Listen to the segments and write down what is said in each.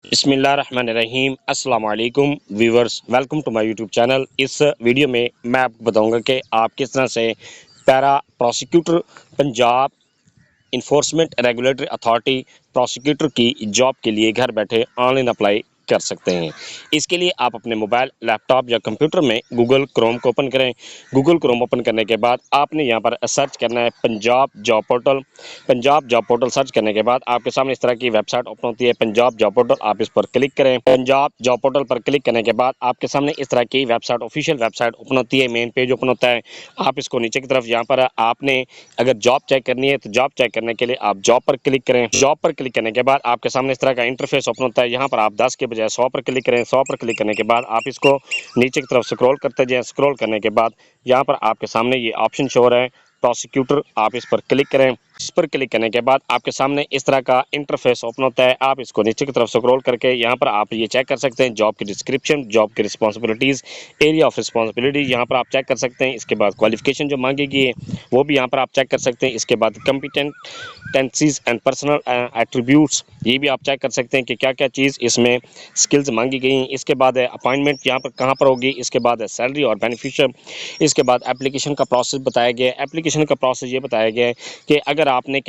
बिस्मिल्लाहिर्रहमानिर्रहीम अस्सलाम वालेकुम viewers, welcome to my YouTube channel. इस वीडियो में मैं आपको बताऊंगा कि आप किस तरह से para prosecutor Punjab enforcement regulatory authority prosecutor की जॉब के लिए घर बैठे ऑनलाइन अप्लाई कर सकते हैं। इसके लिए आप अपने मोबाइल, लैपटॉप या कंप्यूटर में गूगल क्रोम को ओपन करें। गूगल क्रोम ओपन करने के बाद आपने यहाँ पर सर्च करना है Punjab job portal. Punjab job portal search करने के बाद आपके सामने इस तरह की वेबसाइट ओपन होती है, पंजाब जॉब पोर्टल। आप इस पर क्लिक करें। पंजाब जॉब पोर्टल पर क्लिक करने के बाद आपके सामने इस तरह की वेबसाइट, ऑफिशियल वेबसाइट ओपन होती है, मेन पेज ओपन होता है। आप इसको नीचे की तरफ, यहाँ पर आपने अगर जॉब चेक करनी है तो जॉब चेक करने के लिए आप जॉब पर क्लिक करें। जॉब पर क्लिक करने के बाद आपके सामने इस तरह का इंटरफेस ओपन होता है। यहाँ पर आप 10 के बजाय 100 पर क्लिक करें। 100 पर क्लिक करने के बाद आप इसको नीचे की तरफ स्क्रॉल करते जाएं। स्क्रॉल करने के बाद यहाँ पर आपके सामने ये ऑप्शन शो हो रहा है प्रोसिक्यूटर, आप इस पर क्लिक करें। इस पर क्लिक करने के बाद आपके सामने इस तरह का इंटरफेस ओपन होता है। आप इसको नीचे की तरफ स्क्रॉल करके यहाँ पर आप ये चेक कर सकते हैं जॉब की डिस्क्रिप्शन, जॉब की रिस्पॉन्सिबिलिटीज़, एरिया ऑफ रिस्पॉन्सिबिलिटी यहाँ पर आप चेक कर सकते हैं। इसके बाद क्वालिफिकेशन जो मांगी गई है वो भी यहाँ पर आप चेक कर सकते हैं। इसके बाद कम्पिटेंसीज एंड पर्सनल एट्रीब्यूट्स ये भी आप चेक कर सकते हैं कि क्या क्या चीज़ इसमें स्किल्स मांगी गई हैं। इसके बाद है अपॉइंटमेंट यहाँ पर कहाँ पर होगी। इसके बाद है सैलरी और बेनिफिशियल। इसके बाद एप्लीकेशन का प्रोसेस बताया गया है। एप्लीकेशन का प्रोसेस ये बताया गया है कि अगर आपने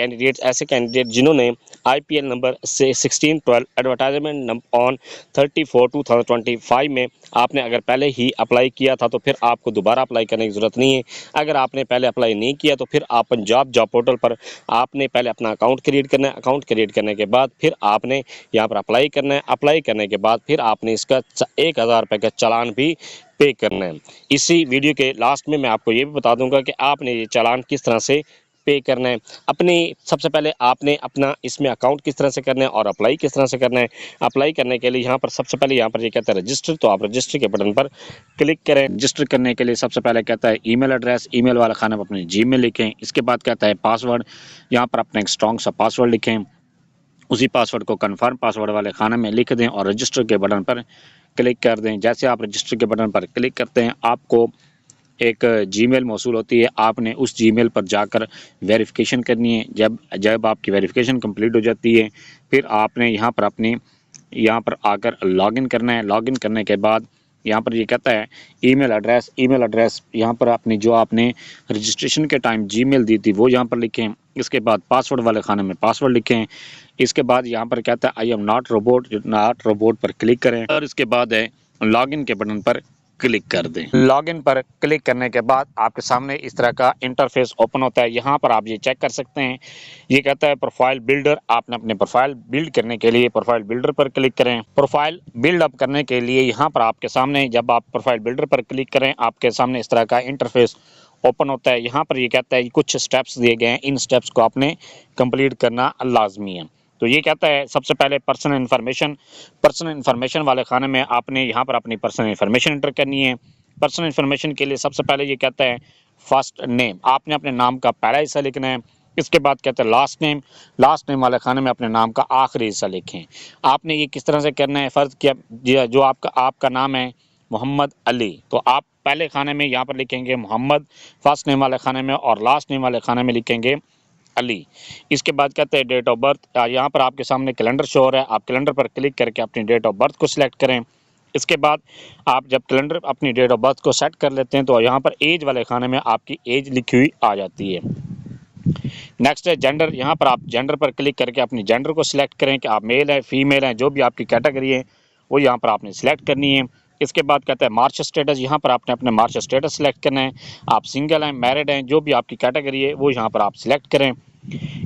ऐसे कैंडिडेट जिन्होंने IPL नंबर से 1612 एडवर्टाइजमेंट ऑन 34/2025 में आपने अगर पहले ही अप्लाई किया था तो फिर आपको दोबारा अप्लाई करने की ज़रूरत नहीं है। अगर आपने पहले अप्लाई नहीं किया तो फिर आप पंजाब जॉब पोर्टल पर आपने पहले अपना अकाउंट क्रिएट करना है। अकाउंट क्रिएट करने के बाद फिर आपने यहाँ पर अप्लाई करना है। अप्लाई करने के बाद फिर आपने इसका 1000 रुपये का चालान भी पे करना है। इसी वीडियो के लास्ट में मैं आपको ये भी बता दूंगा कि आपने ये चालान किस तरह से पे करना है। अपने सबसे पहले आपने अपना इसमें अकाउंट किस तरह से करना है और अप्लाई किस तरह से करना है। अप्लाई करने के लिए यहाँ पर सबसे पहले यहाँ पर ये कहता है रजिस्टर, तो आप रजिस्टर के बटन पर क्लिक करें। रजिस्टर करने के लिए सबसे पहले कहता है ईमेल एड्रेस, ईमेल वाला खाना में अपनी जीमेल लिखें। इसके बाद कहता है पासवर्ड, यहाँ पर अपना एक स्ट्रॉन्ग सा पासवर्ड लिखें। उसी पासवर्ड को कन्फर्म पासवर्ड वाले खाने में लिख दें और रजिस्टर के बटन पर क्लिक कर दें। जैसे आप रजिस्टर के बटन पर क्लिक करते हैं आपको एक जीमेल मौसूल होती है। आपने उस जीमेल पर जाकर वेरिफिकेशन करनी है। जब जब आपकी वेरिफिकेशन कंप्लीट हो जाती है फिर आपने यहाँ पर आकर लॉगिन करना है। लॉगिन करने के बाद यहाँ पर ये कहता है ईमेल एड्रेस यहाँ पर अपनी जो आपने रजिस्ट्रेशन के टाइम जीमेल दी थी वो यहाँ पर लिखें। इसके बाद पासवर्ड वाले खाने में पासवर्ड लिखें। इसके बाद यहाँ पर कहता है आई एम नॉट रोबोट पर क्लिक करें और इसके बाद है लॉगिन के बटन पर क्लिक कर दें। लॉगिन पर क्लिक करने के बाद आपके सामने इस तरह का इंटरफेस ओपन होता है। यहाँ पर आप ये चेक कर सकते हैं, ये कहता है प्रोफाइल बिल्डर। आपने अपने प्रोफाइल बिल्ड करने के लिए प्रोफाइल बिल्डर पर क्लिक करें। प्रोफाइल बिल्ड अप करने के लिए यहाँ पर आपके सामने जब आप प्रोफाइल बिल्डर पर क्लिक करें आपके सामने इस तरह का इंटरफेस ओपन होता है। यहाँ पर ये कहता है कुछ स्टेप्स दिए गए हैं, इन स्टेप्स को आपने कंप्लीट करना लाजमी है। तो ये कहता है सबसे पहले पर्सनल इन्फॉर्मेशन वाले खाने में आपने यहाँ पर अपनी पर्सनल इन्फॉर्मेशन एंटर करनी है। पर्सनल इन्फॉर्मेशन के लिए सबसे पहले ये कहता है फर्स्ट नेम, आपने अपने नाम का पहला हिस्सा लिखना है। इसके बाद कहता है लास्ट नेम वाले खाने में अपने नाम का आखिरी हिस्सा लिखें। आपने ये किस तरह से करना है, फ़र्ज़ किया जो आपका नाम है मोहम्मद अली, तो आप पहले खाने में यहाँ पर लिखेंगे मोहम्मद फर्स्ट नेम वाले खाने में और लास्ट नेम वाले खाने में लिखेंगे अली। इसके बाद कहते हैं डेट ऑफ बर्थ, यहाँ पर आपके सामने कैलेंडर शो हो रहा है। आप कैलेंडर पर क्लिक करके अपनी डेट ऑफ बर्थ को सिलेक्ट करें। इसके बाद आप जब कैलेंडर अपनी डेट ऑफ बर्थ को सेट कर लेते हैं तो यहाँ पर एज वाले खाने में आपकी एज लिखी हुई आ जाती है। नेक्स्ट है जेंडर, यहाँ पर आप जेंडर पर क्लिक करके अपनी जेंडर को सिलेक्ट करें कि आप मेल हैं फीमेल हैं, जो भी आपकी कैटेगरी है वो यहाँ पर आपने सिलेक्ट करनी है। इसके बाद कहता है मार्च स्टेटस, यहाँ पर आपने अपने मार्च स्टेटस सिलेक्ट करना है। आप सिंगल हैं, मैरिड हैं, जो भी आपकी कैटेगरी है वो यहाँ पर आप सिलेक्ट करें।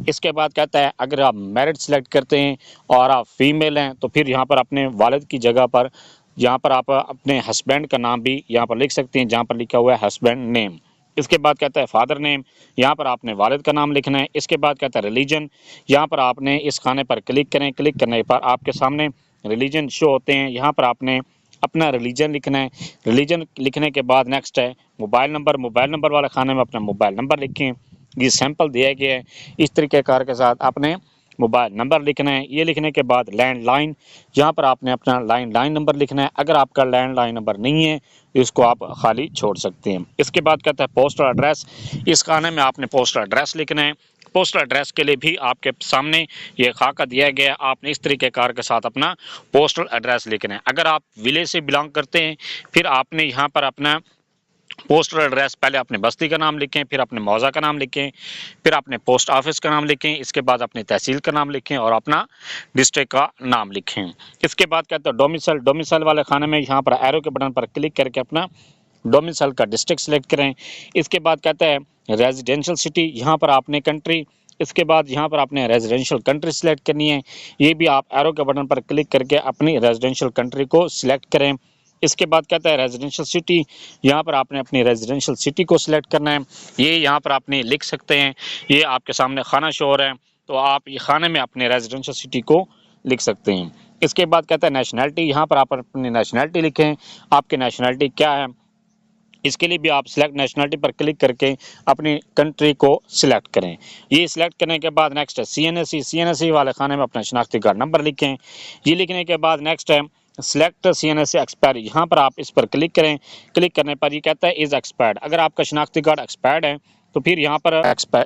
इसके बाद कहता है अगर आप मैरिड सिलेक्ट करते हैं और आप फीमेल हैं तो फिर यहाँ पर अपने वालिद की जगह पर यहाँ पर आप अपने हस्बैंड का नाम भी यहाँ पर लिख सकते हैं जहाँ पर लिखा हुआ है हस्बैंड नेम। इसके बाद कहता है फादर नेम, यहाँ पर आपने वालिद का नाम लिखना है। इसके बाद कहता है रिलीजन, यहाँ पर आपने इस खाने पर क्लिक करें। क्लिक करने पर आपके सामने रिलीजन शो होते हैं, यहाँ पर आपने अपना रिलीजन लिखना है। रिलीजन लिखने के बाद नेक्स्ट है मोबाइल नंबर वाले खाने में अपना मोबाइल नंबर लिखें। ये सैंपल दिया गया है, इस तरीक़ेकार के साथ आपने मोबाइल नंबर लिखना है। ये लिखने के बाद लैंडलाइन, यहाँ पर आपने अपना लैंडलाइन नंबर लिखना है। अगर आपका लैंडलाइन नंबर नहीं है तो इसको आप खाली छोड़ सकते हैं। इसके बाद कहता है पोस्टल एड्रेस, इस खाने में आपने पोस्टल एड्रेस लिखना है। पोस्टल एड्रेस के लिए भी आपके सामने ये खाका दिया गया है। आपने इस तरीक़ेकार के साथ अपना पोस्टल एड्रेस लिखना है। अगर आप विलेज से बिलोंग करते हैं, फिर आपने यहाँ पर अपना पोस्टल एड्रेस, पहले अपने बस्ती का नाम लिखें, फिर अपने मौज़ा का नाम लिखें, फिर अपने पोस्ट ऑफिस का नाम लिखें, इसके बाद अपनी तहसील का नाम लिखें और अपना डिस्ट्रिक्ट का नाम लिखें। इसके बाद कहते हैं डोमिसाइल। डोमिसाइल वाले खाने में यहाँ पर एरो के बटन पर क्लिक करके अपना डोमिसाइल का डिस्ट्रिक्ट सेलेक्ट करें। इसके बाद कहते हैं रेजिडेंशियल सिटी, यहाँ पर आपने कंट्री, इसके बाद यहाँ पर आपने रेजिडेंशियल कंट्री सेलेक्ट करनी है। ये भी आप एरो के बटन पर क्लिक करके अपनी रेजिडेंशियल कंट्री को सिलेक्ट करें। इसके बाद कहता है रेजिडेंशियल सिटी, यहाँ पर आपने अपनी रेजिडेंशियल सिटी को सिलेक्ट करना है। ये यहाँ पर आपने लिख सकते हैं, ये आपके सामने खाना शो हो रहा है, तो आप ये खाने में अपने रेजिडेंशियल सिटी को लिख सकते हैं। इसके बाद कहता है नेशनैलिटी, यहाँ पर आप अपनी नेशनैलिटी लिखें, आपकी नेशनैलिटी क्या है। इसके लिए भी आप सिलेक्ट नेशनलिटी पर क्लिक करके अपनी कंट्री को सिलेक्ट करें। ये सिलेक्ट करने के बाद नेक्स्ट है CNSE। CNSE वाले खाने में अपना शनाख्ती कार्ड नंबर लिखें। ये लिखने के बाद नेक्स्ट है सिलेक्ट CNSE एक्सपायरी, यहाँ पर आप इस पर क्लिक करें। क्लिक करने पर ये कहता है इज़ एक्सपायर्ड। अगर आपका शनाख्ती कार्ड एक्सपायर्ड है तो फिर यहाँ पर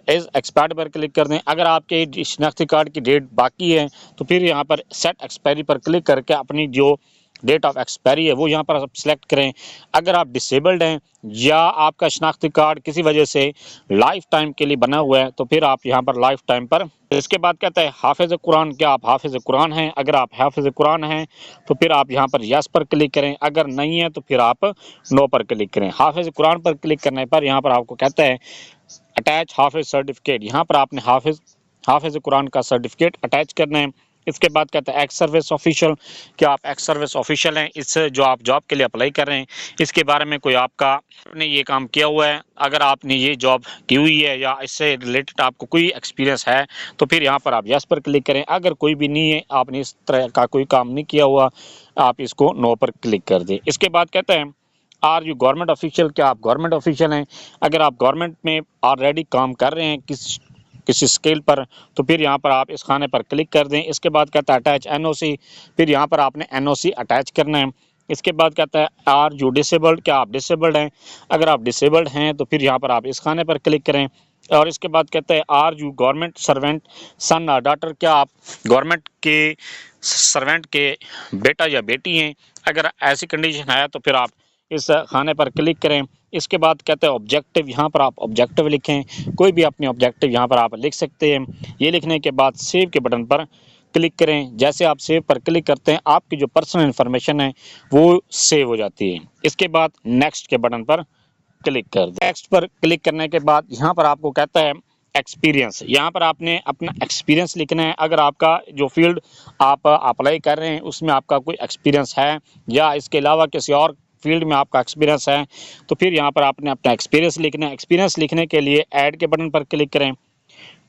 इज़ एक्सपायर्ड पर क्लिक कर दें। अगर आपके शनाख्ती कार्ड की डेट बाकी है तो फिर यहाँ पर सेट एक्सपायरी पर क्लिक करके अपनी जो डेट ऑफ एक्सपायरी है वो यहाँ पर आप सिलेक्ट करें। अगर आप डिसेबल्ड हैं या आपका शनाख्ती कार्ड किसी वजह से लाइफ टाइम के लिए बना हुआ है तो फिर आप यहाँ पर लाइफ टाइम पर। इसके बाद कहता है हाफिज़ कुरान, क्या आप हाफिज़ कुरान हैं। अगर आप हाफिज़ कुरान हैं तो फिर आप यहाँ पर यस पर क्लिक करें। अगर नहीं है तो फिर आप नो पर क्लिक करें। हाफिज़ कुरान पर क्लिक करने पर यहाँ पर आपको कहता है अटैच हाफिज़ सर्टिफिकेट, यहाँ पर आपने हाफिज़ कुरान का सर्टिफिकेट अटैच करना है। इसके बाद कहता है एक्स सर्विस ऑफिशियल, क्या आप एक्स सर्विस ऑफिशियल हैं, इस जो आप जॉब के लिए अप्लाई कर रहे हैं इसके बारे में कोई आपने ये काम किया हुआ है। अगर आपने ये जॉब की हुई है या इससे रिलेटेड आपको कोई एक्सपीरियंस है तो फिर यहाँ पर आप यस पर क्लिक करें। अगर कोई भी नहीं है, आपने इस तरह का कोई काम नहीं किया हुआ, आप इसको नो पर क्लिक कर दें। इसके बाद कहते हैं आर यू गवर्नमेंट ऑफिशियल, क्या आप गवर्नमेंट ऑफिशियल हैं। अगर आप गवर्नमेंट में ऑलरेडी काम कर रहे हैं किसी स्केल पर तो फिर यहाँ पर आप इस खाने पर क्लिक कर दें। इसके बाद कहता है अटैच NOC, फिर यहाँ पर आपने NOC अटैच करना है। इसके बाद कहता है आर यू डिसेबल्ड, क्या आप डिसेबल्ड हैं। अगर आप डिसेबल्ड हैं तो फिर यहाँ पर आप इस खाने पर क्लिक करें। और इसके बाद कहता है आर यू गवर्नमेंट सर्वेंट सन और डॉटर, क्या आप गवर्नमेंट के सर्वेंट के बेटा या बेटी हैं। अगर ऐसी कंडीशन है तो फिर आप इस खाने पर क्लिक करें। इसके बाद कहते हैं ऑब्जेक्टिव, यहाँ पर आप ऑब्जेक्टिव लिखें, कोई भी अपने ऑब्जेक्टिव यहाँ पर आप लिख सकते हैं। ये लिखने के बाद सेव के बटन पर क्लिक करें। जैसे आप सेव पर क्लिक करते हैं आपकी जो पर्सनल इन्फॉर्मेशन है वो सेव हो जाती है। इसके बाद नेक्स्ट के बटन पर क्लिक कर दें। नेक्स्ट पर क्लिक करने के बाद यहाँ पर आपको कहता है एक्सपीरियंस, यहाँ पर आपने अपना एक्सपीरियंस लिखना है। अगर आपका जो फील्ड आप अप्लाई कर रहे हैं उसमें आपका कोई एक्सपीरियंस है या इसके अलावा किसी और फील्ड में आपका एक्सपीरियंस है तो फिर यहाँ पर आपने अपना एक्सपीरियंस लिखना है। एक्सपीरियंस लिखने के लिए ऐड के बटन पर क्लिक करें।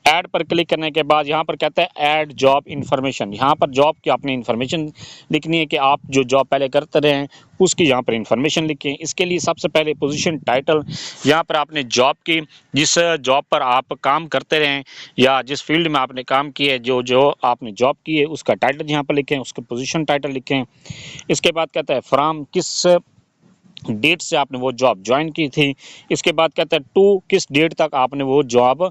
ऐड पर क्लिक करने के बाद यहाँ पर कहता है ऐड जॉब इन्फॉर्मेशन, यहाँ पर जॉब की आपने इन्फॉर्मेशन लिखनी है कि आप जो जॉब पहले करते रहे हैं उसकी यहाँ पर इन्फॉर्मेशन लिखें। इसके लिए सबसे पहले पोजीशन टाइटल, यहाँ पर आपने जॉब की जिस जॉब पर आप काम करते रहें या जिस फील्ड में आपने काम किया है जो आपने जॉब की है उसका टाइटल यहाँ पर लिखें, उसके पोजीशन टाइटल लिखें। इसके बाद कहता है फ्रॉम, किस डेट से आपने वो जॉब ज्वाइन की थी। इसके बाद कहता है टू, किस डेट तक आपने वो जॉब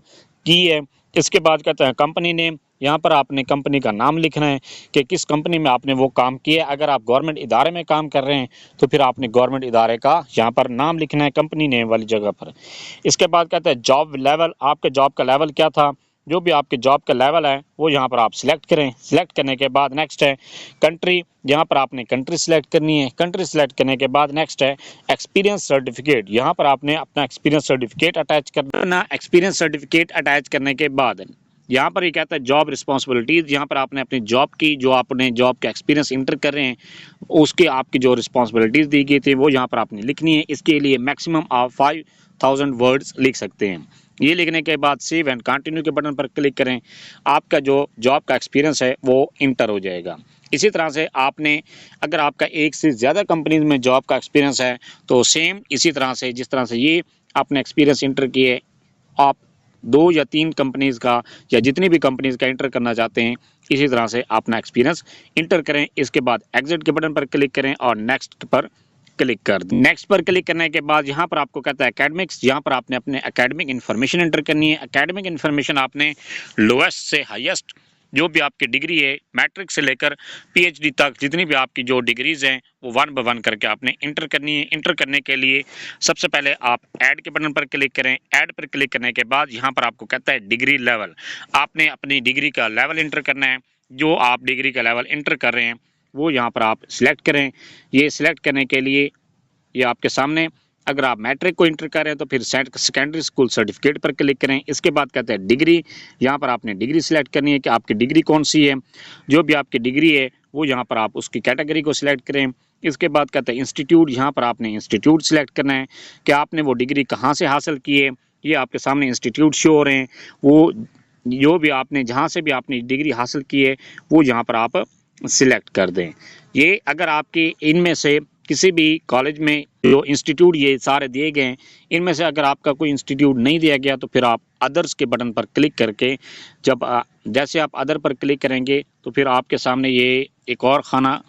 की है। इसके बाद कहता है कंपनी नेम, यहाँ पर आपने कंपनी का नाम लिखना है कि किस कंपनी में आपने वो काम किया है। अगर आप गवर्नमेंट इदारे में काम कर रहे हैं तो फिर आपने गवर्नमेंट इदारे का यहाँ पर नाम लिखना है कंपनी नेम वाली जगह पर। इसके बाद कहता है जॉब लेवल, आपके जॉब का लेवल क्या था, जो भी आपके जॉब का लेवल है वो यहाँ पर आप सिलेक्ट करें। सिलेक्ट करने के बाद नेक्स्ट है कंट्री, यहाँ पर आपने कंट्री सिलेक्ट करनी है। कंट्री सिलेक्ट करने के बाद नेक्स्ट है एक्सपीरियंस सर्टिफिकेट, यहाँ पर आपने अपना एक्सपीरियंस सर्टिफिकेट अटैच करना। एक्सपीरियंस सर्टिफिकेट अटैच करने के बाद यहाँ पर ये कहता है जॉब रिस्पॉन्सिबिलिटीज़, यहाँ पर आपने अपनी जॉब की जो आपने जॉब का एक्सपीरियंस इंटर कर रहे हैं उसके आपकी जो रिस्पॉन्सिबिलिटीज़ दी गई थी वो यहाँ पर आपने लिखनी है। इसके लिए मैक्सिमम आप 5000 वर्ड्स लिख सकते हैं। ये लिखने के बाद सेव एंड कंटिन्यू के बटन पर क्लिक करें। आपका जो जॉब का एक्सपीरियंस है वो इंटर हो जाएगा। इसी तरह से आपने अगर आपका एक से ज़्यादा कंपनीज में जॉब का एक्सपीरियंस है तो सेम इसी तरह से जिस तरह से ये आपने एक्सपीरियंस इंटर किए आप 2 या 3 कंपनीज का या जितनी भी कंपनीज का इंटर करना चाहते हैं इसी तरह से अपना एक्सपीरियंस इंटर करें। इसके बाद एग्जिट के बटन पर क्लिक करें और नेक्स्ट पर क्लिक कर दें। नेक्स्ट पर क्लिक करने के बाद यहाँ पर आपको कहता है एकेडमिक्स, यहाँ पर आपने अपने एकेडमिक इन्फॉर्मेशन एंटर करनी है। एकेडमिक इन्फॉर्मेशन आपने लोएस्ट से हाईएस्ट जो भी आपकी डिग्री है, मैट्रिक से लेकर पीएचडी तक जितनी भी आपकी जो डिग्रीज हैं वो 1 बाय 1 करके आपने इंटर करनी है। इंटर करने के लिए सबसे पहले आप ऐड के बटन पर क्लिक करें। ऐड पर क्लिक करने के बाद यहाँ पर आपको कहता है डिग्री लेवल, आपने अपनी डिग्री का लेवल इंटर करना है। जो आप डिग्री का लेवल इंटर कर रहे हैं वो यहाँ पर आप सिलेक्ट करें। ये सिलेक्ट करने के लिए ये आपके सामने, अगर आप मैट्रिक को इंटर कर रहे हैं तो फिर सेकेंडरी स्कूल सर्टिफिकेट पर क्लिक करें। इसके बाद कहते हैं डिग्री, यहाँ पर आपने डिग्री सिलेक्ट करनी है कि आपकी डिग्री कौन सी है। जो भी आपकी डिग्री है वो यहाँ पर आप उसकी कैटेगरी को सिलेक्ट करें। इसके बाद कहते हैं इंस्टीट्यूट, यहाँ पर आपने इंस्टीट्यूट सिलेक्ट करना है कि आपने वो डिग्री कहाँ से हासिल की है। ये आपके सामने इंस्टीट्यूट शो हो रहे हैं, वो जो भी आपने जहाँ से भी आपने डिग्री हासिल की है वो यहाँ पर आप सिलेक्ट कर दें। ये अगर आपके इनमें से किसी भी कॉलेज में जो इंस्टीट्यूट ये सारे दिए गए हैं, इनमें से अगर आपका कोई इंस्टीट्यूट नहीं दिया गया तो फिर आप अदर्स के बटन पर क्लिक करके जैसे आप अदर पर क्लिक करेंगे तो फिर आपके सामने ये एक और खाना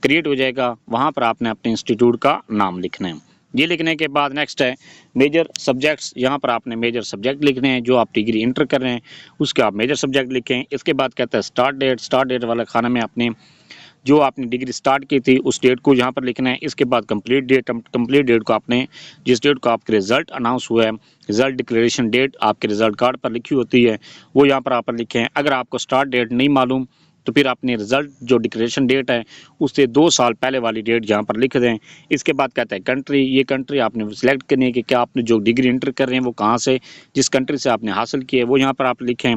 क्रिएट हो जाएगा। वहाँ पर आपने अपने इंस्टीट्यूट का नाम लिखना है। ये लिखने के बाद नेक्स्ट है मेजर सब्जेक्ट्स, यहाँ पर आपने मेजर सब्जेक्ट लिखने हैं। जो आप डिग्री इंटर कर रहे हैं उसके आप मेजर सब्जेक्ट लिखें। इसके बाद कहता है स्टार्ट डेट, स्टार्ट डेट वाला खाना में आपने जो आपने डिग्री स्टार्ट की थी उस डेट को यहाँ पर लिखना है। इसके बाद कंप्लीट डेट को आपने जिस डेट को आपके रिजल्ट अनाउंस हुआ है, रिजल्ट डिक्लेरेशन डेट आपके रिजल्ट कार्ड पर लिखी होती है वो यहाँ पर आप लिखें। अगर आपको स्टार्ट डेट नहीं मालूम तो फिर अपने रिजल्ट जो डिक्लेरेशन डेट है उससे 2 साल पहले वाली डेट यहाँ पर लिख दें। इसके बाद कहता है कंट्री, ये कंट्री आपने सिलेक्ट करनी है कि क्या आपने जो डिग्री इंटर कर रहे हैं वो कहाँ से, जिस कंट्री से आपने हासिल की है वो यहाँ पर आप लिखें।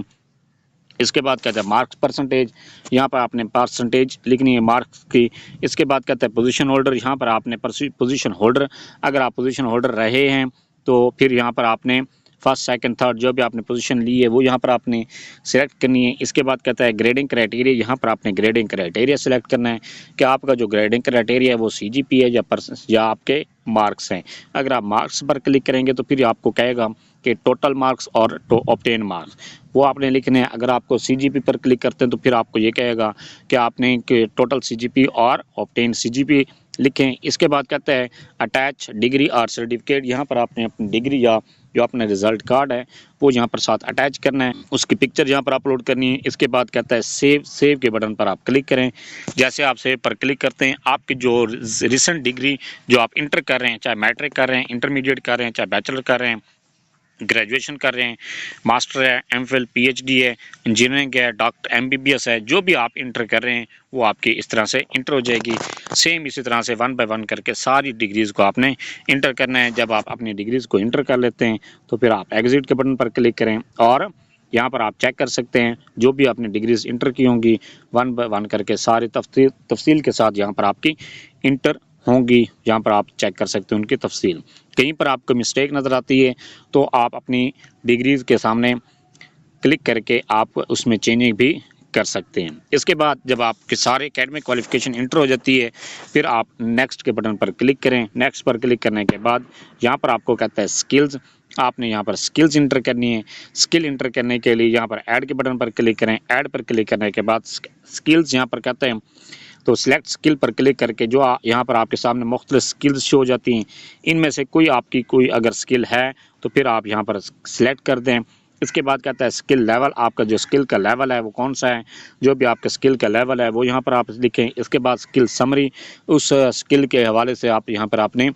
इसके बाद कहता है मार्क्स परसेंटेज, यहाँ पर आपने परसेंटेज लिखनी है मार्क्स की। इसके बाद कहता है पोजीशन होल्डर, यहाँ पर आपने पोजीशन होल्डर, अगर आप पोजीशन होल्डर रहे हैं तो फिर यहाँ पर आपने फर्स्ट सेकंड थर्ड जो भी आपने पोजीशन ली है वो यहाँ पर आपने सेलेक्ट करनी है। इसके बाद कहता है ग्रेडिंग क्राइटेरिया, यहाँ पर आपने ग्रेडिंग क्राइटेरिया सेलेक्ट करना है कि आपका जो ग्रेडिंग क्राइटेरिया है वो सीजीपी है या आपके मार्क्स हैं। अगर आप मार्क्स पर क्लिक करेंगे तो फिर आपको कहेगा कि टोटल मार्क्स और ऑब्टेन मार्क्स वो आपने लिखने हैं। अगर आपको सीजीपी पर क्लिक करते हैं तो फिर आपको ये कहेगा कि आपने टोटल सीजीपी और ऑब्टेन सीजीपी लिखें। इसके बाद कहता है अटैच डिग्री और सर्टिफिकेट, यहाँ पर आपने अपनी डिग्री या जो अपना रिजल्ट कार्ड है वो यहाँ पर साथ अटैच करना है, उसकी पिक्चर यहाँ पर अपलोड करनी है। इसके बाद कहता है सेव के बटन पर आप क्लिक करें। जैसे आप सेव पर क्लिक करते हैं आपकी जो रिसेंट डिग्री जो आप इंटर कर रहे हैं, चाहे मैट्रिक कर रहे हैं, इंटरमीडिएट कर रहे हैं, चाहे बैचलर कर रहे हैं, ग्रेजुएशन कर रहे हैं, मास्टर है, एमफिल, पीएचडी है, इंजीनियरिंग है, डॉक्टर एमबीबीएस है, जो भी आप इंटर कर रहे हैं वो आपकी इस तरह से इंटर हो जाएगी। सेम इसी तरह से 1 बाय 1 करके सारी डिग्रीज़ को आपने इंटर करना है। जब आप अपनी डिग्रीज़ को इंटर कर लेते हैं तो फिर आप एग्जिट के बटन पर क्लिक करें और यहाँ पर आप चेक कर सकते हैं जो भी आपने डिग्रीज इंटर की होंगी 1 बाय 1 करके सारी तफसील के साथ यहाँ पर आपकी इंटर होंगी। यहाँ पर आप चेक कर सकते हैं उनकी तफसील। कहीं पर आपको मिस्टेक नज़र आती है तो आप अपनी डिग्रीज़ के सामने क्लिक करके आप उसमें चेंजिंग भी कर सकते हैं। इसके बाद जब आपके सारे एकेडमिक क्वालिफिकेशन इंटर हो जाती है फिर आप नेक्स्ट के बटन पर क्लिक करें। नेक्स्ट पर क्लिक करने के बाद यहाँ पर आपको कहता है स्किल्स, आपने यहाँ पर स्किल्स इंटर करनी है। स्किल इंटर करने के लिए यहाँ पर ऐड के बटन पर क्लिक करें। ऐड पर क्लिक करने के बाद स्किल्स यहाँ पर कहते हैं तो सिलेक्ट स्किल पर क्लिक करके जो यहाँ पर आपके सामने मुख्तलिफ स्किल्स शो हो जाती हैं, इनमें से कोई आपकी कोई अगर स्किल है तो फिर आप यहाँ पर सिलेक्ट कर दें। इसके बाद कहता है स्किल लेवल, आपका जो स्किल का लेवल है वो कौन सा है, जो भी आपका स्किल का लेवल है वो यहाँ पर आप लिखें। इसके बाद स्किल समरी, उस स्किल के हवाले से आप यहाँ पर अपने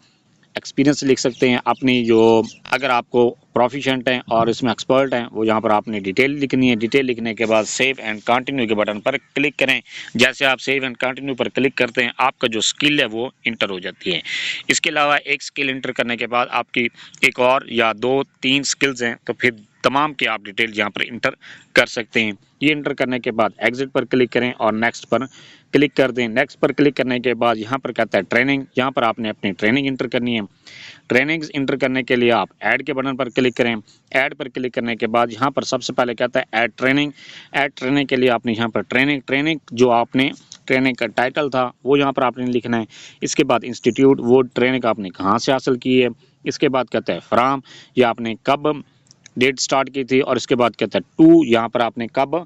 एक्सपीरियंस लिख सकते हैं अपनी, जो अगर आपको प्रोफिशेंट हैं और इसमें एक्सपर्ट हैं वो यहाँ पर आपने डिटेल लिखनी है। डिटेल लिखने के बाद सेव एंड कंटिन्यू के बटन पर क्लिक करें। जैसे आप सेव एंड कंटिन्यू पर क्लिक करते हैं आपका जो स्किल है वो इंटर हो जाती है। इसके अलावा एक स्किल इंटर करने के बाद आपकी एक और या 2-3 स्किल्स हैं तो फिर तमाम की आप डिटेल यहाँ पर इंटर कर सकते हैं। ये इंटर करने के बाद एग्जिट पर क्लिक करें और नेक्स्ट पर क्लिक कर दें। नेक्स्ट पर क्लिक करने के बाद यहाँ पर कहता है ट्रेनिंग, यहाँ पर आपने अपनी ट्रेनिंग इंटर करनी है। ट्रेनिंग्स इंटर करने के लिए आप ऐड के बटन पर क्लिक करें। ऐड पर क्लिक करने के बाद यहाँ पर सबसे पहले कहता है ऐड ट्रेनिंग। ऐड ट्रेनिंग के लिए आपने यहाँ पर ट्रेनिंग जो आपने ट्रेनिंग का टाइटल था वो यहाँ पर आपने लिखना है। इसके बाद इंस्टीट्यूट, वो ट्रेनिंग आपने कहाँ से हासिल की है। इसके बाद कहता है फ्राम, या आपने कब डेट स्टार्ट की थी, और इसके बाद कहता है टू, यहाँ पर आपने कब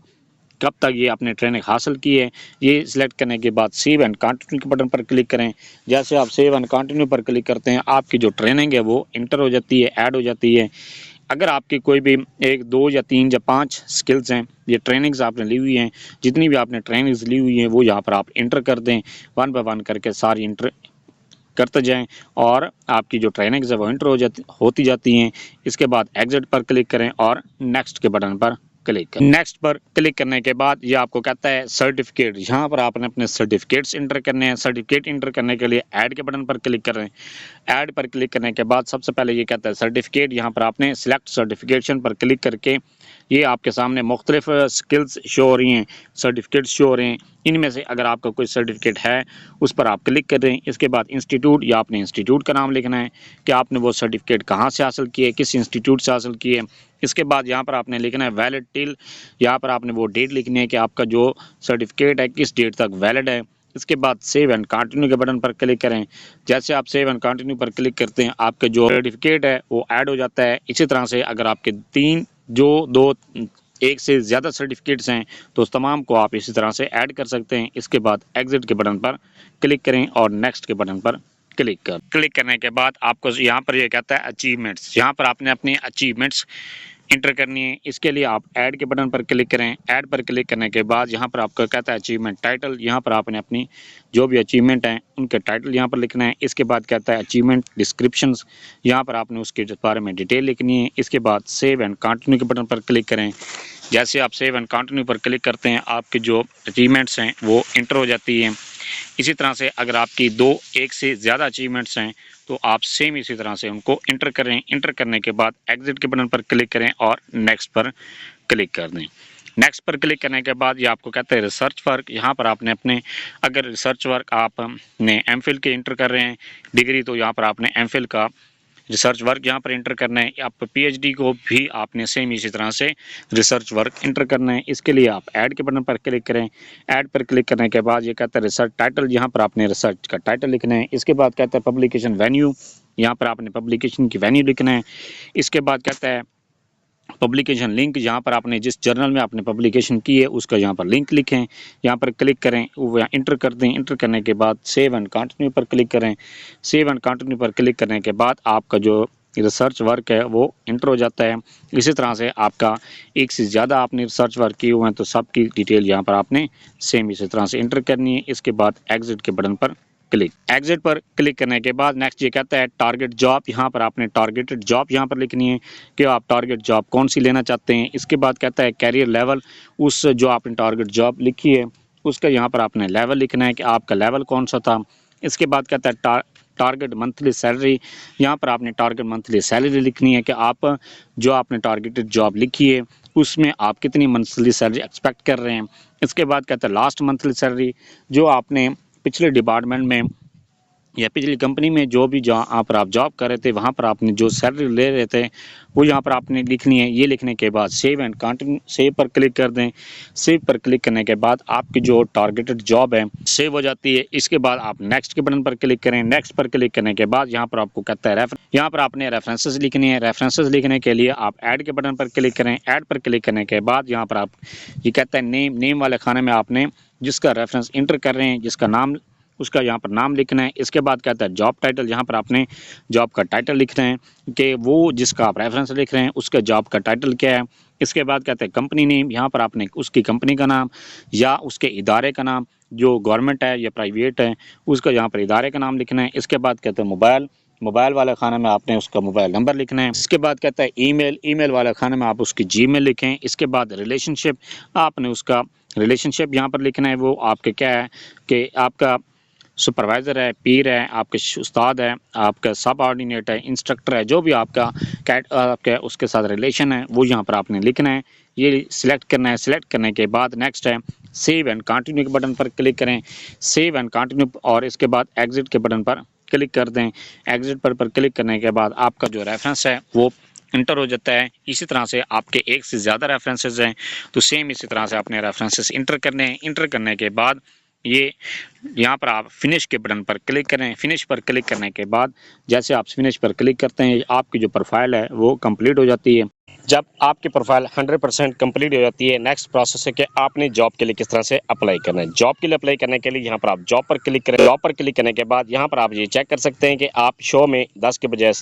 कब तक ये आपने ट्रेनिंग हासिल की है, ये सिलेक्ट करने के बाद सेव एंड कंटिन्यू के बटन पर क्लिक करें। जैसे आप सेव एंड कंटिन्यू पर क्लिक करते हैं, आपकी जो ट्रेनिंग है वो इंटर हो जाती है, ऐड हो जाती है। अगर आपकी कोई भी 1, 2 या 3 या 5 स्किल्स हैं, ये ट्रेनिंग्स आपने ली हुई हैं, जितनी भी आपने ट्रेनिंग्स ली हुई हैं वो यहाँ पर आप इंटर कर दें। 1 बाय 1 करके सारी इंटर करते जाएं और आपकी जो ट्रेनिंग्स है वो इंटर होती जाती हैं। इसके बाद एग्जिट पर क्लिक करें और नेक्स्ट के बटन पर क्लिक करें। नेक्स्ट पर क्लिक करने के बाद ये आपको कहता है सर्टिफिकेट, यहाँ पर आपने अपने सर्टिफिकेट्स इंटर करने हैं। सर्टिफिकेट इंटर करने के लिए ऐड के बटन पर क्लिक करें। ऐड पर क्लिक करने के बाद सबसे पहले ये कहता है सर्टिफिकेट, यहाँ पर आपने सिलेक्ट सर्टिफिकेशन पर क्लिक करके ये आपके सामने मुख्तलिफ स्किल्स शो हो रही हैं, सर्टिफिकेट्स शो हो रहे हैं। इनमें से अगर आपका कोई सर्टिफिकेट है उस पर आप क्लिक कर दें। इसके बाद इंस्टीट्यूट या आपने इंस्टीट्यूट का नाम लिखना है कि आपने वो सर्टिफिकेट कहाँ से हासिल किए, किस इंस्टीट्यूट से हासिल किए। इसके बाद यहाँ पर आपने लिखना है वैलिड टिल, यहाँ पर आपने वो डेट लिखनी है कि आपका जो सर्टिफिकेट है किस डेट तक वैलिड है। इसके बाद सेव एंड कंटिन्यू के बटन पर क्लिक करें। जैसे आप सेव एंड कंटिन्यू पर क्लिक करते हैं, आपका जो सर्टिफिकेट है वो ऐड हो जाता है। इसी तरह से अगर आपके 3 जो 2 1 से ज़्यादा सर्टिफिकेट्स हैं तो उस तमाम को आप इसी तरह से ऐड कर सकते हैं। इसके बाद एग्जिट के बटन पर क्लिक करें और नेक्स्ट के बटन पर क्लिक करने के बाद आपको यहाँ पर ये कहता है अचीवमेंट्स, यहाँ पर आपने अपने अचीवमेंट्स इंटर करनी है। इसके लिए आप ऐड के बटन पर क्लिक करें। ऐड पर क्लिक करने के बाद यहाँ पर आपको कहता है अचीवमेंट टाइटल, यहाँ पर आपने अपनी जो भी अचीवमेंट हैं उनके टाइटल यहाँ पर लिखना है। इसके बाद कहता है अचीवमेंट डिस्क्रिप्शंस, यहाँ पर आपने उसके बारे में डिटेल लिखनी है। इसके बाद सेव एंड कंटिन्यू के बटन पर क्लिक करें। जैसे आप सेव एंड कंटिन्यू पर क्लिक करते हैं, आपके जो अचीवमेंट्स हैं वो इंटर हो जाती हैं। इसी तरह से अगर आपकी 2 1 से ज़्यादा अचीवमेंट्स हैं तो आप सेम इसी तरह से उनको इंटर करें। इंटर करने के बाद एग्जिट के बटन पर क्लिक करें और नेक्स्ट पर क्लिक कर दें। नेक्स्ट पर क्लिक करने के बाद ये आपको कहता है रिसर्च वर्क, यहाँ पर आपने अपने अगर रिसर्च वर्क आपने एमफिल के इंटर कर रहे हैं डिग्री, तो यहाँ पर आपने एमफिल का रिसर्च वर्क यहाँ पर इंटर करना है। आप पीएचडी को भी आपने सेम इसी तरह से रिसर्च वर्क इंटर करना है। इसके लिए आप ऐड के बटन पर क्लिक करें। ऐड पर क्लिक करने के बाद ये कहता है रिसर्च टाइटल, यहाँ पर आपने रिसर्च का टाइटल लिखना है। इसके बाद कहता है पब्लिकेशन वेन्यू, यहाँ पर आपने पब्लिकेशन की वेन्यू लिखना है। इसके बाद कहता है पब्लिकेशन लिंक, यहाँ पर आपने जिस जर्नल में आपने पब्लिकेशन की है उसका यहाँ पर लिंक लिखें। यहाँ पर क्लिक करें, वो इंटर कर दें। इंटर करने के बाद सेव एंड कंटिन्यू पर क्लिक करें। सेव एंड कंटिन्यू पर क्लिक करने के बाद आपका जो रिसर्च वर्क है वो इंटर हो जाता है। इसी तरह से आपका 1 से ज़्यादा आपने रिसर्च वर्क किए हुए हैं तो सबकी डिटेल यहाँ पर आपने सेम इसी तरह से इंटर करनी है। इसके बाद एग्जिट के बटन पर एग्जिट पर क्लिक करने के बाद नेक्स्ट ये कहता है टारगेट जॉब, यहाँ पर आपने टारगेटेड जॉब यहाँ पर लिखनी है कि आप टारगेट जॉब कौन सी लेना चाहते हैं। इसके बाद कहता है कैरियर लेवल, उस जो आपने टारगेट जॉब लिखी है उसका यहाँ पर आपने लेवल लिखना है कि आपका लेवल कौन सा था। इसके बाद कहता है टारगेट मंथली सैलरी, यहाँ पर आपने टारगेट मंथली सैलरी लिखनी है कि आप जो आपने टारगेटेड जॉब लिखी है उसमें आप कितनी मंथली सैलरी एक्सपेक्ट कर रहे हैं। इसके बाद कहता है लास्ट मंथली सैलरी, जो आपने पिछले डिपार्टमेंट में या पिछली कंपनी में जो भी जहाँ पर आप जॉब कर रहे थे वहाँ पर आपने जो सैलरी ले रहे थे वो यहाँ पर आपने लिखनी है। ये लिखने के बाद सेव एंड कंटिन्यू सेव पर क्लिक कर दें। सेव पर क्लिक करने के बाद आपकी जो टारगेटेड जॉब है सेव हो जाती है। इसके बाद आप नेक्स्ट के बटन पर क्लिक करें। नेक्स्ट पर क्लिक करने के बाद यहाँ पर आपको कहता है यहाँ पर आपने रेफरेंसेस लिखनी है। रेफरेंसेस लिखने के लिए आप ऐड के बटन पर क्लिक करें। ऐड पर क्लिक करने के बाद यहाँ पर आप ये कहता है नेम वाले खाने में आपने जिसका रेफरेंस इंटर कर रहे हैं जिसका नाम उसका यहाँ पर नाम लिखना है। इसके बाद कहता है जॉब टाइटल, यहाँ पर आपने जॉब का टाइटल लिखना है कि वो जिसका आप रेफरेंस लिख रहे हैं उसका जॉब का टाइटल क्या है। इसके बाद कहते हैं कंपनी नेम, यहाँ पर आपने उसकी कंपनी का नाम या उसके इदारे का नाम, जो गवर्नमेंट है या प्राइवेट है उसका यहाँ पर इदारे का नाम लिखना है। इसके बाद कहते हैं मोबाइल वाले खाने में आपने उसका मोबाइल नंबर लिखना है। इसके बाद कहता है ईमेल वाले खाने में आप उसकी जीमेल लिखें। इसके बाद रिलेशनशिप, आपने उसका रिलेशनशिप यहाँ पर लिखना है। वो आपके क्या है कि आपका सुपरवाइज़र है, पीर है, आपके उस्ताद है, आपका सब ऑर्डिनेट है, इंस्ट्रक्टर है, जो भी आपका आपके उसके साथ रिलेशन है वो यहाँ पर आपने लिखना है। ये सिलेक्ट करना है। सिलेक्ट करने के बाद नेक्स्ट है सेव एंड कंटिन्यू के बटन पर क्लिक करें। सेव एंड कंटिन्यू और इसके बाद एग्जिट के बटन पर क्लिक कर दें। एग्जिट पर क्लिक करने के बाद आपका जो रेफरेंस है वो इंटर हो जाता है। इसी तरह से आपके 1 से ज़्यादा रेफरेंसेस हैं तो सेम इसी तरह से आपने रेफरेंसेस इंटर करने हैं। इंटर करने के बाद ये यहाँ पर आप फिनिश के बटन पर क्लिक करें। फिनिश पर क्लिक करने के बाद जैसे आप फिनिश पर क्लिक करते हैं आपकी जो प्रोफाइल है वो कंप्लीट हो जाती है। जब आपकी प्रोफाइल 100% कंप्लीट हो जाती है, नेक्स्ट प्रोसेस है कि आपने जॉब के लिए किस तरह से अप्लाई करना है। जॉब के लिए अप्लाई करने के लिए यहाँ पर आप जॉब पर क्लिक करें। जॉब पर क्लिक करने के बाद यहाँ पर आप ये चेक कर सकते हैं कि आप शो में 10 के बजाय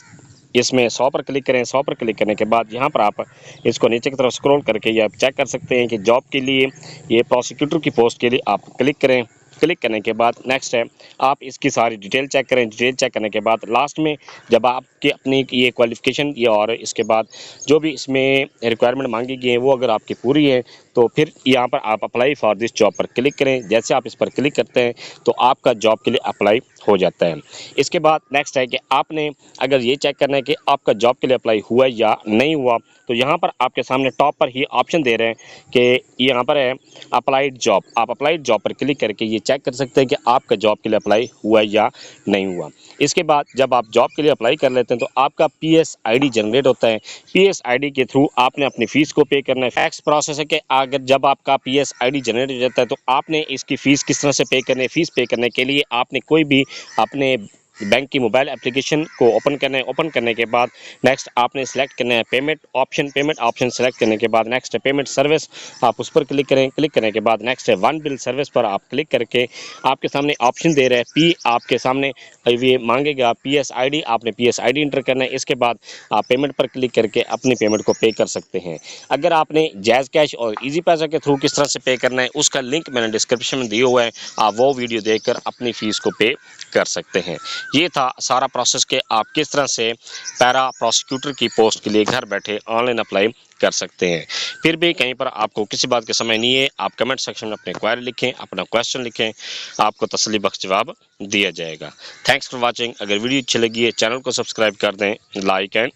इसमें 100 पर क्लिक करें। 100 पर क्लिक करने के बाद यहाँ पर आप इसको नीचे की तरफ स्क्रॉल करके ये आप चेक कर सकते हैं कि जॉब के लिए ये प्रोसिक्यूटर की पोस्ट के लिए आप क्लिक करें। क्लिक करने के बाद नेक्स्ट है आप इसकी सारी डिटेल चेक करें। डिटेल चेक करने के बाद लास्ट में जब आपकी अपनी ये क्वालिफ़िकेशन ये और इसके बाद जो भी इसमें रिक्वायरमेंट मांगी गई है वो अगर आपकी पूरी है तो फिर यहाँ पर आप अप्लाई फॉर दिस जॉब पर क्लिक करें। जैसे आप इस पर क्लिक करते हैं तो आपका जॉब के लिए अप्लाई हो जाता है। इसके बाद नेक्स्ट है कि आपने अगर ये चेक करना है कि आपका जॉब के लिए अप्लाई हुआ या नहीं हुआ, तो यहाँ पर आपके सामने टॉप पर ही ऑप्शन दे रहे हैं कि यहाँ पर है अप्लाइड जॉब। आप अप्लाइड जॉब पर क्लिक करके ये चेक कर सकते हैं कि आपका जॉब के लिए अप्लाई हुआ या नहीं हुआ। इसके बाद जब आप जॉब के लिए अप्लाई कर लेते हैं तो आपका PSID जनरेट होता है। PSID के थ्रू आपने अपनी फ़ीस को पे करना है। नेक्स्ट प्रोसेस है कि अगर जब आपका PSID जनरेट हो जाता है तो आपने इसकी फ़ीस किस तरह से पे करनी है। फ़ीस पे करने के लिए आपने कोई भी अपने बैंक की मोबाइल एप्लीकेशन को ओपन करना है। ओपन करने के बाद नेक्स्ट आपने सेलेक्ट करना है पेमेंट ऑप्शन सेलेक्ट करने के बाद नेक्स्ट है पेमेंट सर्विस, आप उस पर क्लिक करें। क्लिक करने के बाद नेक्स्ट है वन बिल सर्विस पर आप क्लिक करके आपके सामने ऑप्शन दे रहे हैं पी, आपके सामने ये मांगेगा PSID, आपने PSID इंटर करना है। इसके बाद आप पेमेंट पर क्लिक करके अपनी पेमेंट को पे कर सकते हैं। अगर आपने जैज़ कैश और ईजी पैसा के थ्रू किस तरह से पे करना है उसका लिंक मैंने डिस्क्रिप्शन में दिया हुआ है, आप वो वीडियो देखकर अपनी फ़ीस को पे कर सकते हैं। ये था सारा प्रोसेस कि आप किस तरह से पैरा प्रोसिक्यूटर की पोस्ट के लिए घर बैठे ऑनलाइन अप्लाई कर सकते हैं। फिर भी कहीं पर आपको किसी बात का समय नहीं है, आप कमेंट सेक्शन में अपने क्वेरी लिखें, अपना क्वेश्चन लिखें, आपको तसल्ली बख्श जवाब दिया जाएगा। Thanks for watching. अगर वीडियो अच्छी लगी है चैनल को सब्सक्राइब कर दें, लाइक एंड